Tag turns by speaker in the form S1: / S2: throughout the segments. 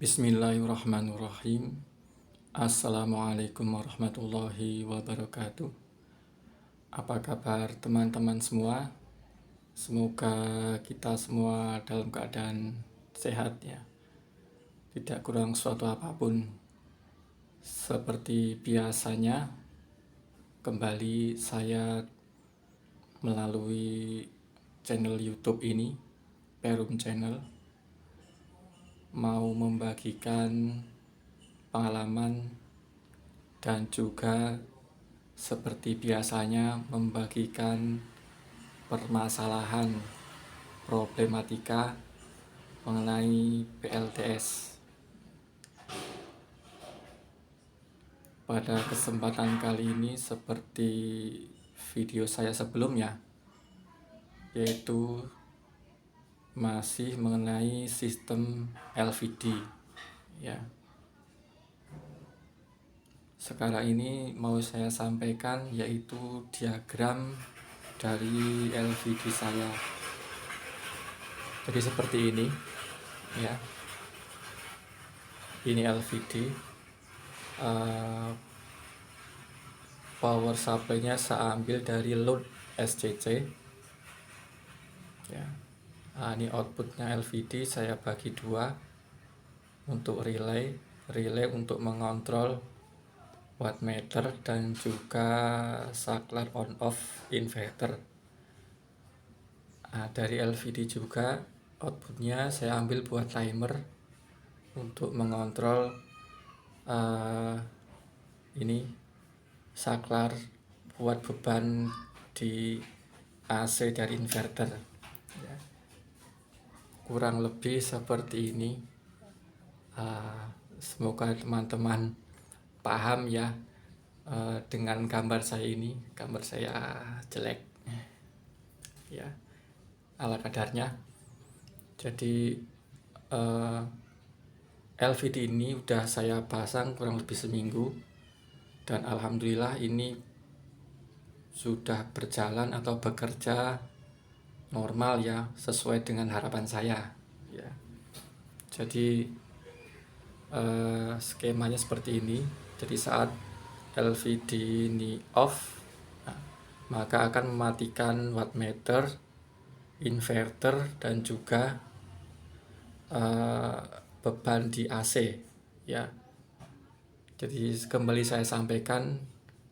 S1: Bismillahirrahmanirrahim. Assalamualaikum warahmatullahi wabarakatuh. Apa kabar teman-teman semua? Semoga kita semua dalam keadaan sehat ya. Tidak kurang suatu apapun. Seperti biasanya, kembali saya melalui channel YouTube ini, Perum Channel, mau membagikan pengalaman dan juga seperti biasanya membagikan permasalahan problematika mengenai PLTS. Pada kesempatan kali ini seperti video saya sebelumnya, yaitu masih mengenai sistem LVD ya. Sekarang ini mau saya sampaikan yaitu diagram dari LVD saya. Jadi seperti ini ya. Ini LVD, power supply-nya saya ambil dari load SCC ya. Ini outputnya LVD, saya bagi dua untuk relay untuk mengontrol wattmeter dan juga saklar on off inverter. Dari LVD juga outputnya saya ambil buat timer untuk mengontrol ini saklar buat beban di AC dari inverter ya. Kurang lebih seperti ini. Semoga teman-teman paham ya dengan gambar saya ini. Gambar saya jelek ya, ala kadarnya. Jadi LVD ini udah saya pasang kurang lebih seminggu, dan alhamdulillah ini sudah berjalan atau bekerja normal ya, sesuai dengan harapan saya ya. Jadi skemanya seperti ini. Jadi saat LVD ini off, maka akan mematikan wattmeter, inverter, dan juga beban di AC ya. Jadi kembali saya sampaikan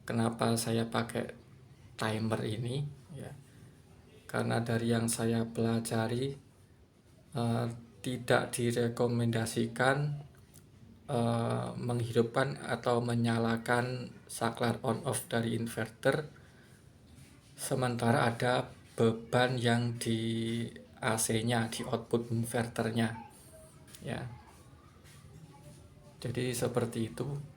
S1: kenapa saya pakai timer ini ya. Karena dari yang saya pelajari, tidak direkomendasikan menghidupkan atau menyalakan saklar on off dari inverter sementara ada beban yang di AC-nya, di output inverternya ya. Jadi seperti itu.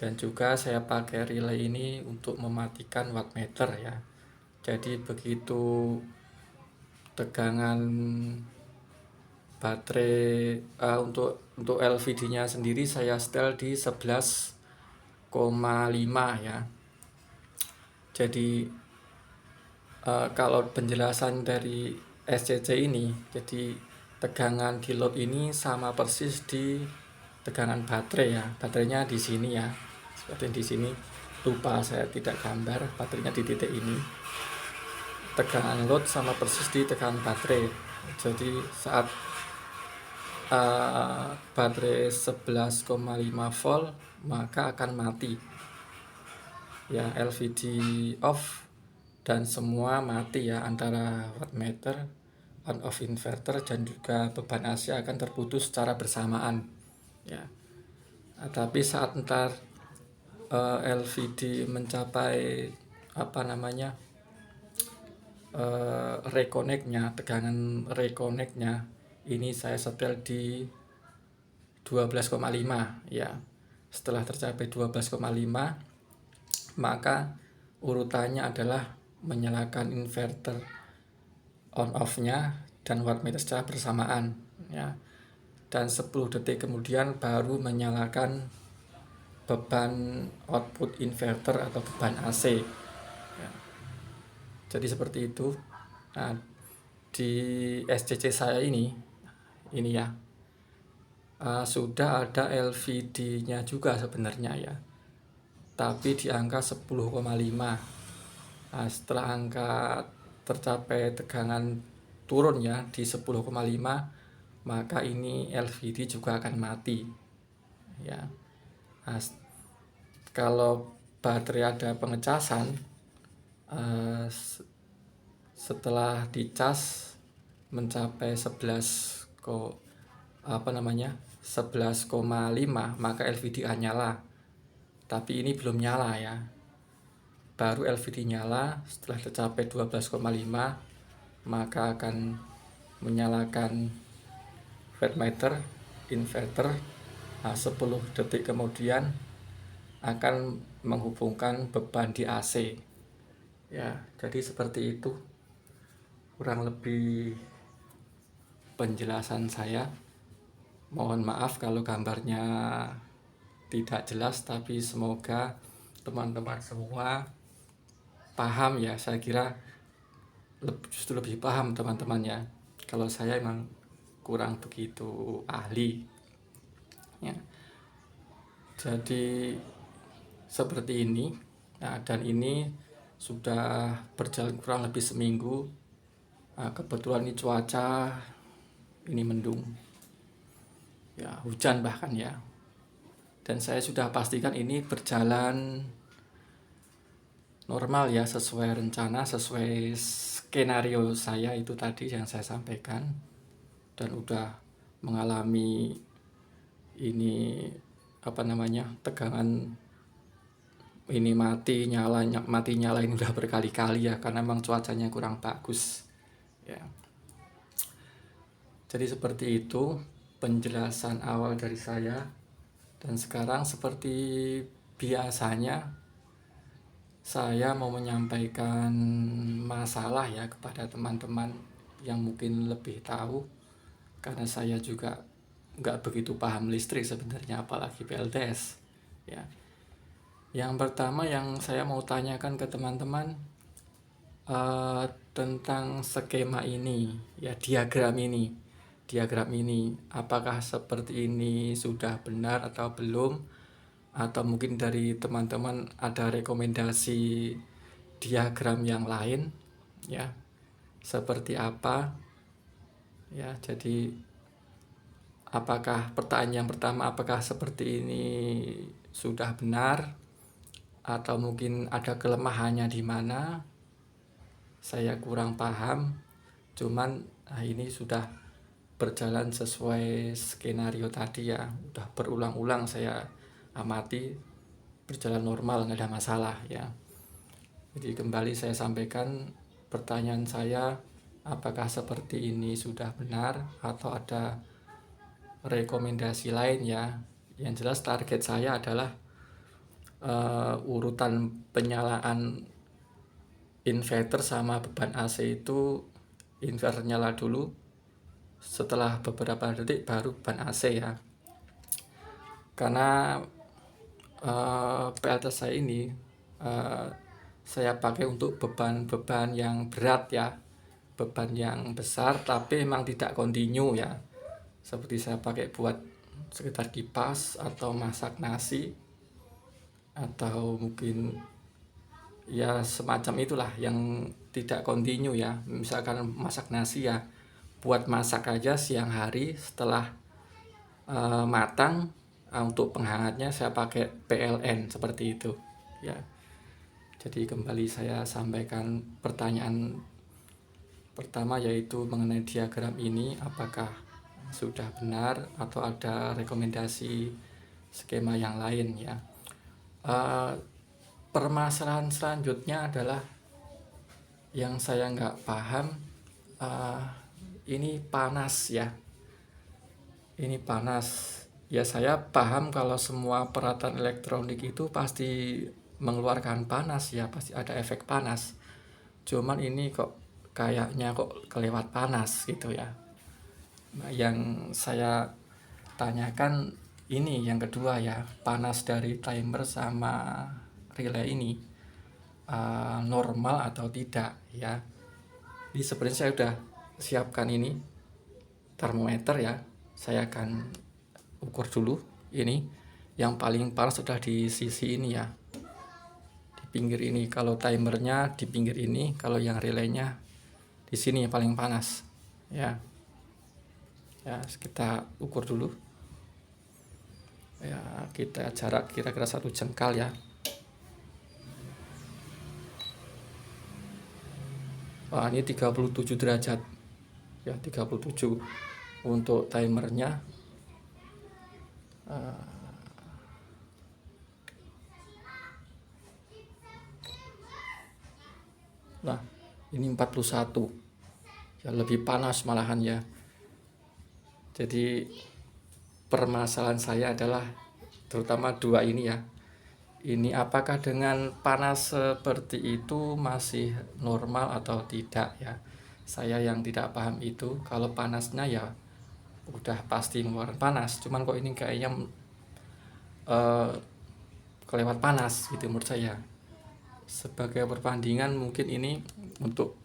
S1: Dan juga saya pakai relay ini untuk mematikan wattmeter ya. Jadi begitu tegangan baterai untuk LVD-nya sendiri saya setel di 11,5 ya. Jadi kalau penjelasan dari SCC ini, jadi tegangan di load ini sama persis di tegangan baterai ya. Baterainya di sini ya. Seperti di sini, lupa saya tidak gambar baterainya di titik ini. Tegangan load sama persis di tegangan baterai. Jadi saat baterai 11,5 volt maka akan mati ya, LVD off dan semua mati ya, antara wattmeter, on off inverter, dan juga beban AC akan terputus secara bersamaan ya. Tapi saat ntar LVD mencapai reconnect-nya, tegangan reconnect-nya ini saya setel di 12,5 ya. Setelah tercapai 12,5 maka urutannya adalah menyalakan inverter on off-nya dan wattmeter secara bersamaan ya. Dan 10 detik kemudian baru menyalakan beban output inverter atau beban AC ya. Jadi seperti itu. Nah, di SCC saya ini ini ya, sudah ada LVD-nya juga sebenarnya ya, tapi di angka 10,5. Nah, setelah angka tercapai tegangan turun ya di 10,5, maka ini LVD juga akan mati ya. Nah, kalau baterai ada pengecasan, setelah dicas mencapai 11,5, maka LVD akan nyala. Tapi ini belum nyala ya. Baru LVD nyala setelah tercapai 12,5, maka akan menyalakan wattmeter inverter. Nah, 10 detik kemudian akan menghubungkan beban di AC ya. Jadi seperti itu kurang lebih penjelasan saya. Mohon maaf kalau gambarnya tidak jelas, tapi semoga teman-teman semua paham ya. Saya kira justru lebih paham teman-teman ya. Kalau saya emang kurang begitu ahli ya. Jadi seperti ini. Nah, dan ini sudah berjalan kurang lebih seminggu. Nah, kebetulan ini cuaca ini mendung ya, hujan bahkan ya. Dan saya sudah pastikan ini berjalan normal ya, sesuai rencana, sesuai skenario saya itu tadi yang saya sampaikan. Dan udah mengalami ini tegangan ini mati nyala ini udah berkali-kali ya, karena memang cuacanya kurang bagus ya. Jadi seperti itu penjelasan awal dari saya. Dan sekarang seperti biasanya saya mau menyampaikan masalah ya kepada teman-teman yang mungkin lebih tahu, karena saya juga nggak begitu paham listrik sebenarnya, apalagi PLTS ya. Yang pertama yang saya mau tanyakan ke teman-teman tentang skema ini ya, diagram ini apakah seperti ini sudah benar atau belum, atau mungkin dari teman-teman ada rekomendasi diagram yang lain ya, seperti apa ya. Jadi pertanyaan yang pertama, apakah seperti ini sudah benar, atau mungkin ada kelemahannya di mana? Saya kurang paham. Cuman ini sudah berjalan sesuai skenario tadi ya, udah berulang-ulang saya amati berjalan normal, nggak ada masalah ya. Jadi kembali saya sampaikan pertanyaan saya, apakah seperti ini sudah benar atau ada rekomendasi lain ya. Yang jelas target saya adalah urutan penyalaan inverter sama beban AC itu, inverter nyala dulu, setelah beberapa detik baru beban AC ya. Karena PLTS saya ini saya pakai untuk beban-beban yang berat ya, beban yang besar, tapi memang tidak kontinu ya. Seperti saya pakai buat sekitar kipas atau masak nasi, atau mungkin ya semacam itulah yang tidak kontinu ya. Misalkan masak nasi ya, buat masak aja siang hari, setelah matang untuk penghangatnya saya pakai PLN seperti itu ya. Jadi kembali saya sampaikan pertanyaan pertama, yaitu mengenai diagram ini, apakah sudah benar atau ada rekomendasi skema yang lain ya. Permasalahan selanjutnya adalah yang saya nggak paham, ini panas ya. Ini panas ya. Saya paham kalau semua peralatan elektronik itu pasti mengeluarkan panas ya, pasti ada efek panas. Cuman ini kok kayaknya kok kelewat panas gitu ya. Nah, yang saya tanyakan ini yang kedua ya, panas dari timer sama relay ini normal atau tidak ya. Jadi sebenarnya saya udah siapkan ini termometer ya, saya akan ukur dulu. Ini yang paling panas sudah di sisi ini ya, di pinggir ini. Kalau timernya di pinggir ini, kalau yang relaynya di sini yang paling panas ya. Ya, kita ukur dulu ya, kita jarak kira-kira 1 jengkal ya. Wah, ini 37 derajat ya, 37 untuk timernya. Nah, ini 41 ya, lebih panas malahan ya. Jadi permasalahan saya adalah terutama dua ini ya. Ini apakah dengan panas seperti itu masih normal atau tidak ya? Saya yang tidak paham itu. Kalau panasnya ya udah pasti mengeluarkan panas. Cuman kok ini kayaknya kelewat panas gitu menurut saya. Sebagai perbandingan mungkin ini untuk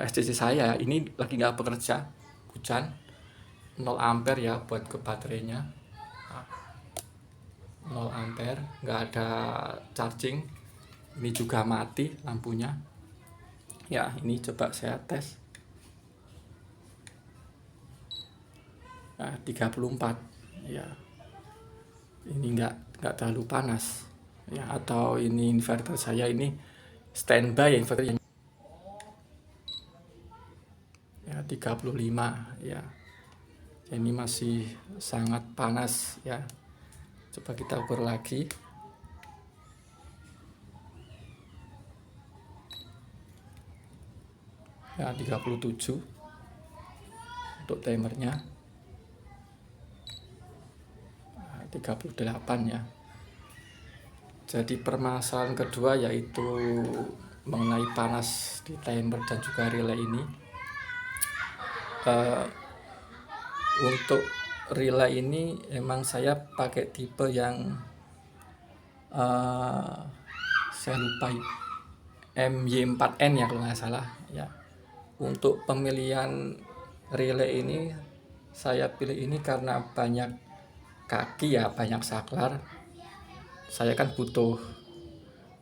S1: SCC saya ini lagi nggak bekerja, hujan, 0 ampere ya buat ke baterainya. 0 ampere, nggak ada charging. Ini juga mati lampunya ya. Ini coba saya tes. Nah, 34 ya, ini nggak terlalu panas ya. Atau ini inverter saya ini standby ya, inverter ya 35 ya. Ini masih sangat panas ya. Coba kita ukur lagi. Ya, 37 untuk timernya. 38 ya. Jadi permasalahan kedua yaitu mengenai panas di timer dan juga relay ini. Untuk relay ini emang saya pakai tipe yang saya lupa, MY4N ya kalau nggak salah ya. Untuk pemilihan relay ini saya pilih ini karena banyak kaki ya, banyak saklar. Saya kan butuh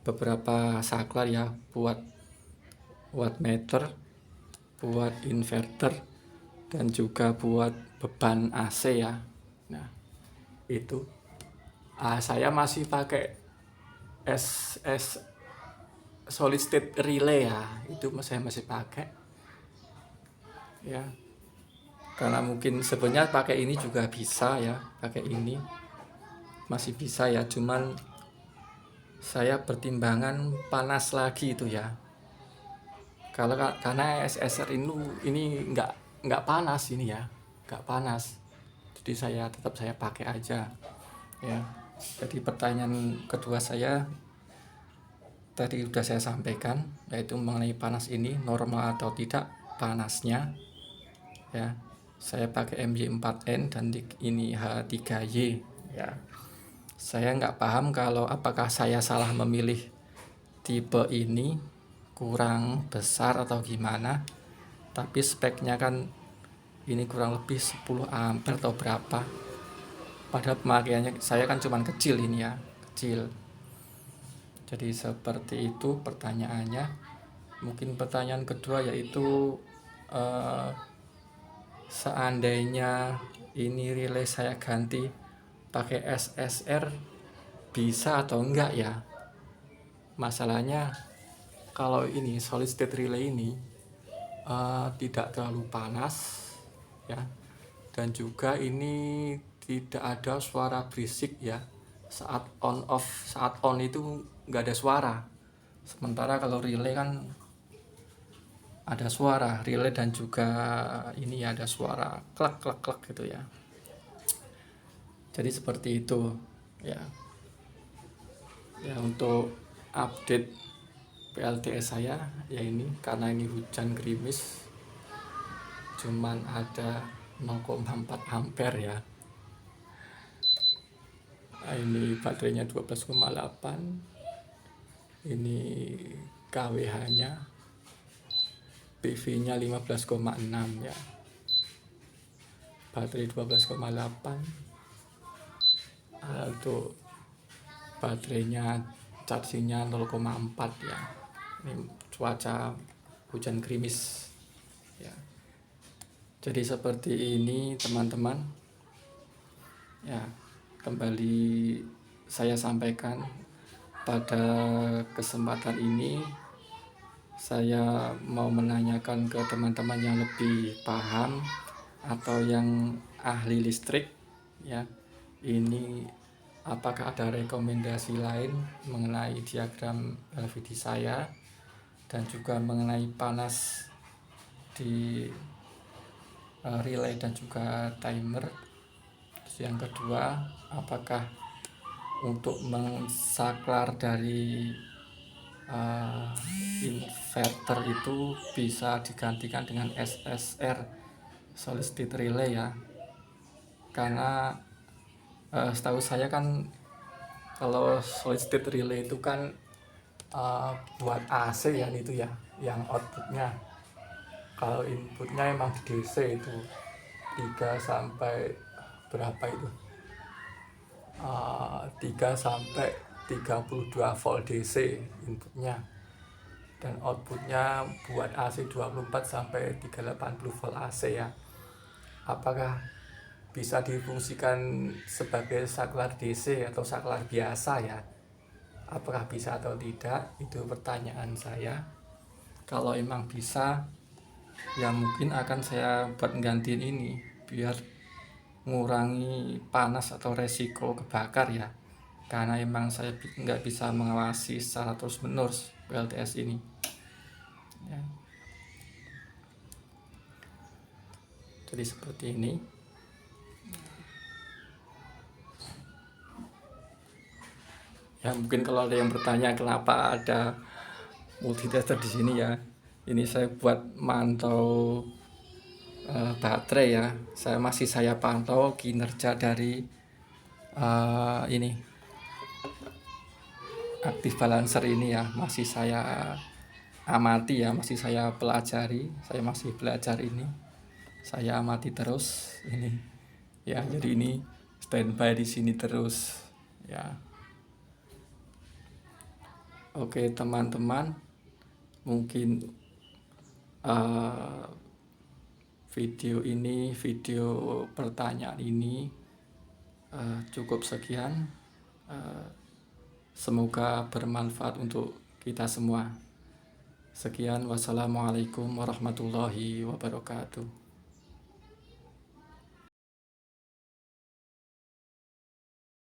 S1: beberapa saklar ya buat wattmeter, buat inverter, dan juga buat beban AC ya. Nah, itu saya masih pakai SS solid state relay ya, itu saya masih pakai ya. Karena mungkin sebenarnya pakai ini juga bisa ya, pakai ini masih bisa ya, cuman saya pertimbangan panas lagi itu ya. Karena SSR ini nggak panas ini ya, nggak panas. Jadi tetap saya pakai aja ya. Jadi pertanyaan kedua saya tadi sudah saya sampaikan, yaitu mengenai panas ini normal atau tidak panasnya ya. Saya pakai MY4N dan ini H3Y ya. Saya nggak paham kalau apakah saya salah memilih tipe ini, kurang besar atau gimana. Tapi speknya kan ini kurang lebih 10 ampere atau berapa. Padahal pemakaiannya saya kan cuman kecil ini ya, kecil. Jadi seperti itu pertanyaannya. Mungkin pertanyaan kedua yaitu seandainya ini relay saya ganti pakai SSR bisa atau enggak ya. Masalahnya kalau ini solid state relay ini tidak terlalu panas ya, dan juga ini tidak ada suara berisik ya. Saat on itu nggak ada suara. Sementara kalau relay kan ada suara, relay dan juga ini ada suara klak klak klak gitu ya. Jadi seperti itu ya. Ya, untuk update PLTS saya ya ini, karena ini hujan gerimis cuman ada 0,4 ampere ya. Nah, ini baterainya 12,8, ini KWH nya PV nya 15,6 ya. baterai 12,8. Untuk baterainya chargingnya 0,4 ya. Ini cuaca hujan gerimis ya. Jadi seperti ini teman-teman ya. Kembali saya sampaikan pada kesempatan ini, saya mau menanyakan ke teman-teman yang lebih paham atau yang ahli listrik ya, ini apakah ada rekomendasi lain mengenai diagram LVD saya dan juga mengenai panas di relay dan juga timer. Terus yang kedua, apakah untuk mengsaklar dari inverter itu bisa digantikan dengan SSR, solid state relay ya, karena setahu saya kan kalau solid state relay itu kan buat AC ya, itu ya, yang outputnya. Kalau inputnya emang di DC itu 3 sampai berapa itu, 3 sampai 32 volt DC inputnya, dan outputnya buat AC 24 sampai 380 volt AC ya. Apakah bisa difungsikan sebagai saklar DC atau saklar biasa ya? Apakah bisa atau tidak? Itu pertanyaan saya. Kalau emang bisa, ya mungkin akan saya buat gantiin ini biar mengurangi panas atau resiko kebakar ya, karena emang saya nggak bisa mengawasi secara terus menerus PLTS ini ya. Jadi seperti ini ya. Mungkin kalau ada yang bertanya kenapa ada multitester di sini ya, ini saya buat mantau baterai ya. Masih saya pantau kinerja dari ini aktif balancer ini ya, masih saya amati ya, masih saya pelajari, saya masih belajar ini, saya amati terus ini ya. Jadi ini standby di sini terus ya. Oke teman-teman, mungkin video pertanyaan ini cukup sekian. Semoga bermanfaat untuk kita semua. Sekian, wassalamualaikum warahmatullahi wabarakatuh.